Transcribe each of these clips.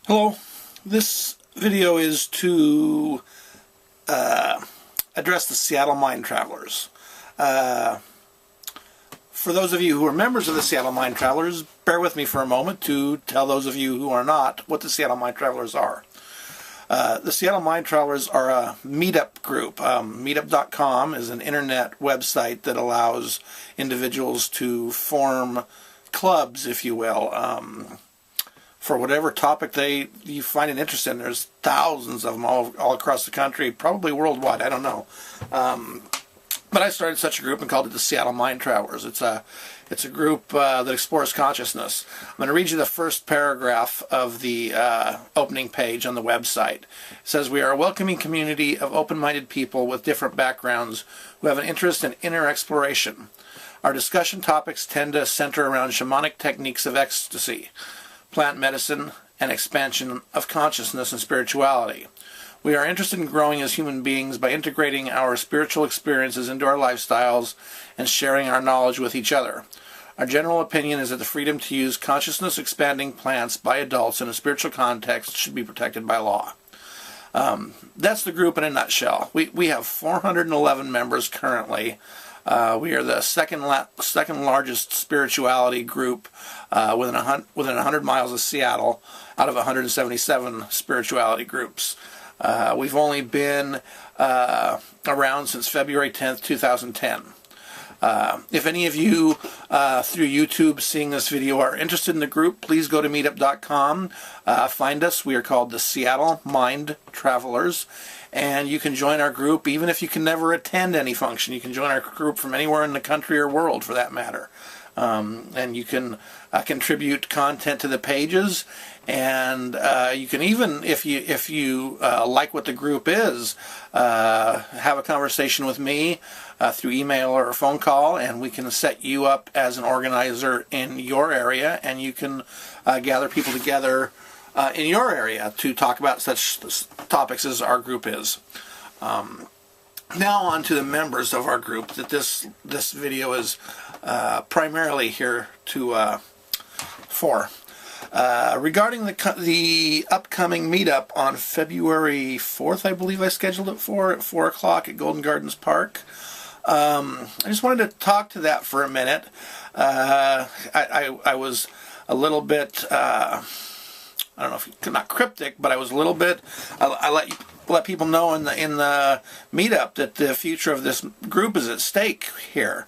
Hello, this video is to address the Seattle Mind Travelers. For those of you who are members of the Seattle Mind Travelers, bear with me for a moment to tell those of you who are not what the Seattle Mind Travelers are. The Seattle Mind Travelers are a meetup group. Meetup.com is an internet website that allows individuals to form clubs, if you will, for whatever topic you find an interest in. There's thousands of them all across the country, probably worldwide, I don't know. But I started such a group and called it the Seattle Mind Travelers. It's a group that explores consciousness. I'm going to read you the first paragraph of the opening page on the website. It says, "We are a welcoming community of open-minded people with different backgrounds who have an interest in inner exploration. Our discussion topics tend to center around shamanic techniques of ecstasy, plant medicine, and expansion of consciousness and spirituality. We are interested in growing as human beings by integrating our spiritual experiences into our lifestyles and sharing our knowledge with each other. Our general opinion is that the freedom to use consciousness-expanding plants by adults in a spiritual context should be protected by law." That's the group in a nutshell. We have 411 members currently. We are the second largest spirituality group within 100 miles of Seattle out of 177 spirituality groups. We've only been around since February 10th, 2010. If any of you through YouTube seeing this video are interested in the group, please go to meetup.com. Find us. We are called the Seattle Mind Travelers. And you can join our group even if you can never attend any function. You can join our group from anywhere in the country or world, for that matter. And you can contribute content to the pages, and you can even, if you like what the group is, have a conversation with me through email or a phone call, and we can set you up as an organizer in your area, and you can gather people together in your area to talk about such topics as our group is. Now on to the members of our group that this video is primarily here for. Regarding the upcoming meetup on February 4th, I believe I scheduled it for, at 4 o'clock at Golden Gardens Park. I just wanted to talk to that for a minute. I was a little bit, I don't know if not cryptic, but I was a little bit. I let people know in the meetup that the future of this group is at stake here.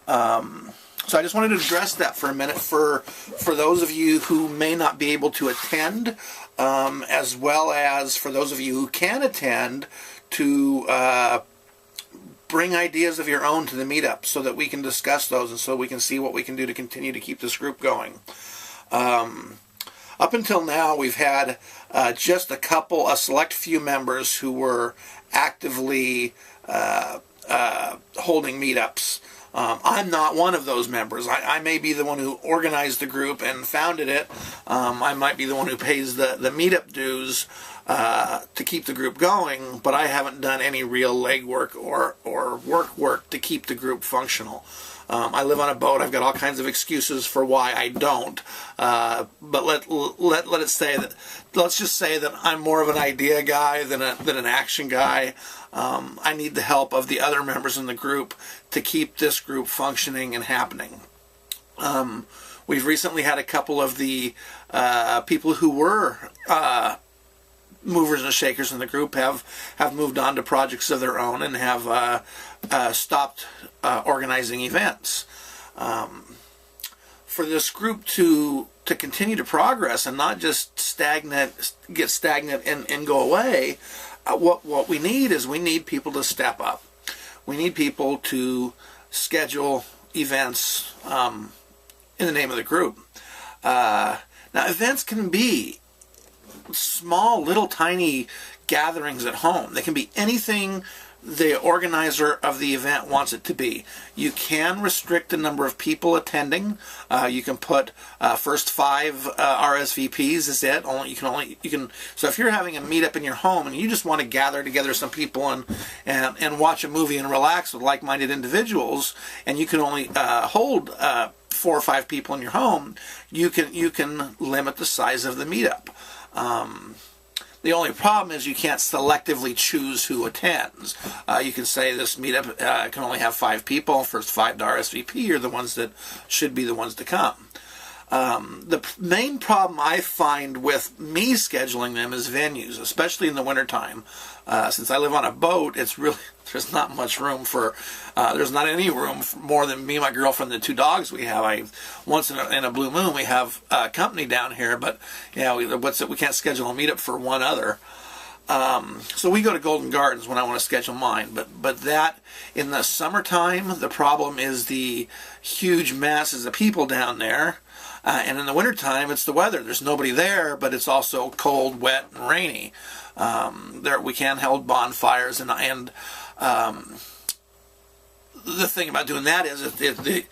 So I just wanted to address that for a minute for those of you who may not be able to attend, as well as for those of you who can attend, to bring ideas of your own to the meetup so that we can discuss those and so we can see what we can do to continue to keep this group going. Up until now, we've had just a select few members who were actively holding meetups. I'm not one of those members. I may be the one who organized the group and founded it. I might be the one who pays the meetup dues to keep the group going, but I haven't done any real legwork or work to keep the group functional. I live on a boat. I've got all kinds of excuses for why I don't. But let's just say that I'm more of an idea guy than an action guy. I need the help of the other members in the group to keep this group functioning and happening. We've recently had a couple of the people who were movers and shakers in the group have moved on to projects of their own and have stopped organizing events. For this group to continue to progress and not just get stagnant and go away, what we need is people to step up. We need people to schedule events in the name of the group. Now, events can be small, little, tiny gatherings at home. They can be anything the organizer of the event wants it to be. You can restrict the number of people attending. You can put first 5 RSVPs is it. So if you're having a meetup in your home and you just want to gather together some people and watch a movie and relax with like-minded individuals, and you can only hold 4 or 5 people in your home, you can limit the size of the meetup. The only problem is you can't selectively choose who attends. You can say this meetup can only have 5 people. First 5 to RSVP are the ones that should be the ones to come. The main problem I find with me scheduling them is venues, especially in the wintertime. Since I live on a boat, there's not much room for, there's not any room for more than me, my girlfriend, and the 2 dogs we have. Once in a blue moon, we have company down here, but yeah, we can't schedule a meetup for one other. So we go to Golden Gardens when I want to schedule mine, but that in the summertime, the problem is the huge masses of people down there. And in the wintertime, it's the weather. There's nobody there, but it's also cold, wet, and rainy. We can hold bonfires, and the thing about doing that is the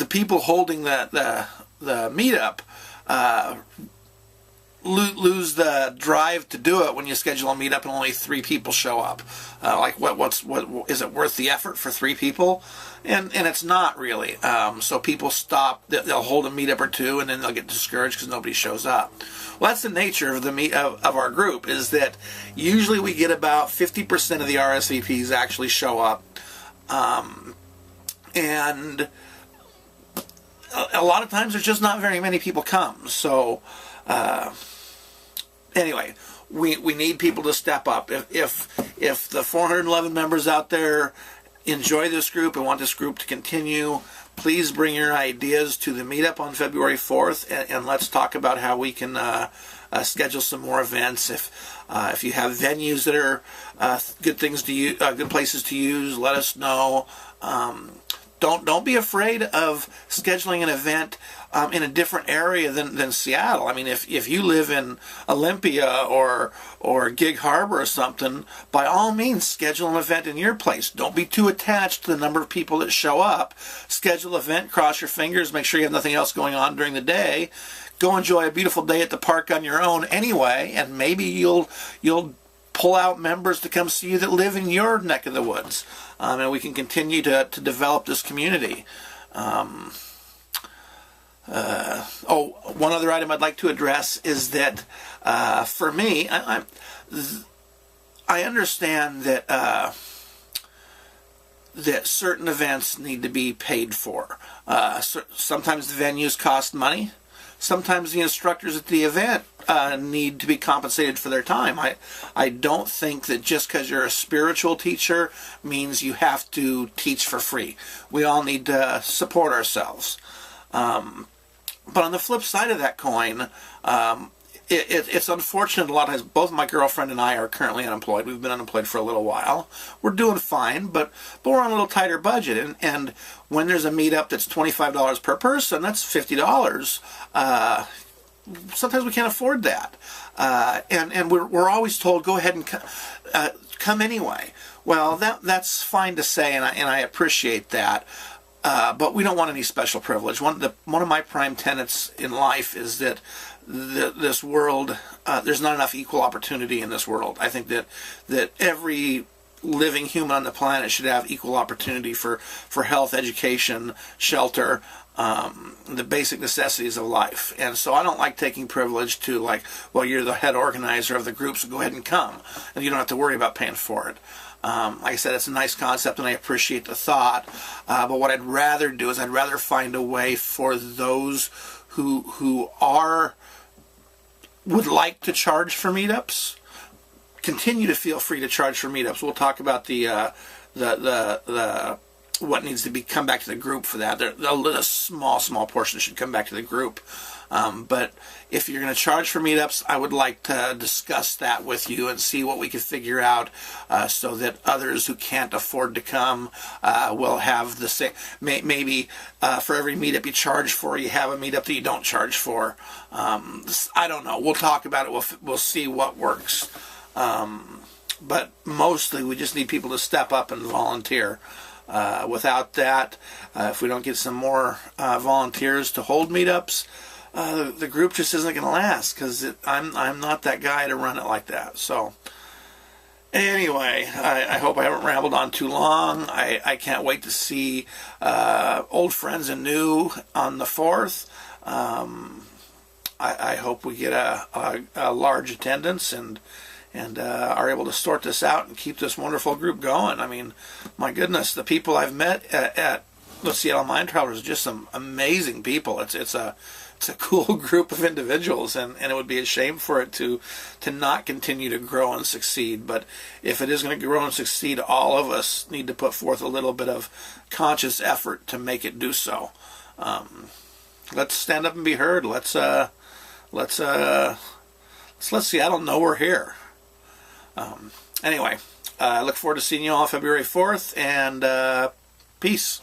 people holding the meetup lose the drive to do it when you schedule a meetup and only 3 people show up. What is it worth the effort for 3 people? And it's not really. So people stop. They'll hold a meetup or 2, and then they'll get discouraged because nobody shows up. Well, that's the nature of of our group. Is that usually we get about 50% of the RSVPs actually show up, and a lot of times there's just not very many people come. So anyway, we need people to step up. If the 411 members out there enjoy this group and want this group to continue, please bring your ideas to the meetup on February 4th, and let's talk about how we can schedule some more events. If you have venues that are good things to use, good places to use, let us know. Don't be afraid of scheduling an event in a different area than Seattle. I mean, if you live in Olympia or Gig Harbor or something, by all means, schedule an event in your place. Don't be too attached to the number of people that show up. Schedule an event, cross your fingers, make sure you have nothing else going on during the day. Go enjoy a beautiful day at the park on your own anyway, and maybe you'll pull out members to come see you that live in your neck of the woods. And we can continue to develop this community. One other item I'd like to address is that for me, I understand that certain events need to be paid for. Sometimes the venues cost money. Sometimes the instructors at the event need to be compensated for their time. I don't think that just because you're a spiritual teacher means you have to teach for free. We all need to support ourselves. But on the flip side of that coin, it's unfortunate a lot of times. Both my girlfriend and I are currently unemployed. We've been unemployed for a little while. We're doing fine, but we're on a little tighter budget. And when there's a meetup that's $25 per person, that's $50. Sometimes we can't afford that. And we're always told, go ahead and come anyway. Well, that's fine to say, and I appreciate that. But we don't want any special privilege. One of my prime tenets in life is that this world, there's not enough equal opportunity in this world. I think that every living human on the planet should have equal opportunity for health, education, shelter, the basic necessities of life. And so I don't like taking privilege to well, you're the head organizer of the group, so go ahead and come, and you don't have to worry about paying for it. Like I said, it's a nice concept, and I appreciate the thought. But what I'd rather do is I'd rather find a way for those who would like to charge for meetups, continue to feel free to charge for meetups. We'll talk about the what needs to come back to the group for that. A small portion should come back to the group. But if you're going to charge for meetups, I would like to discuss that with you and see what we can figure out so that others who can't afford to come will have the same. Maybe for every meetup you charge for, you have a meetup that you don't charge for. I don't know. We'll talk about it. We'll see what works. But mostly we just need people to step up and volunteer. Without that, if we don't get some more volunteers to hold meetups, the group just isn't going to last, because I'm not that guy to run it like that. So anyway, I hope I haven't rambled on too long. I can't wait to see old friends and new on the 4th. I hope we get a large attendance and are able to sort this out and keep this wonderful group going. I mean, my goodness, the people I've met at the Seattle Mine Travelers are just some amazing people. It's a cool group of individuals, and it would be a shame for it to not continue to grow and succeed. But if it is going to grow and succeed, all of us need to put forth a little bit of conscious effort to make it do so. Let's stand up and be heard. Let's let Seattle know we're here. Anyway, I look forward to seeing you all February 4th, and peace.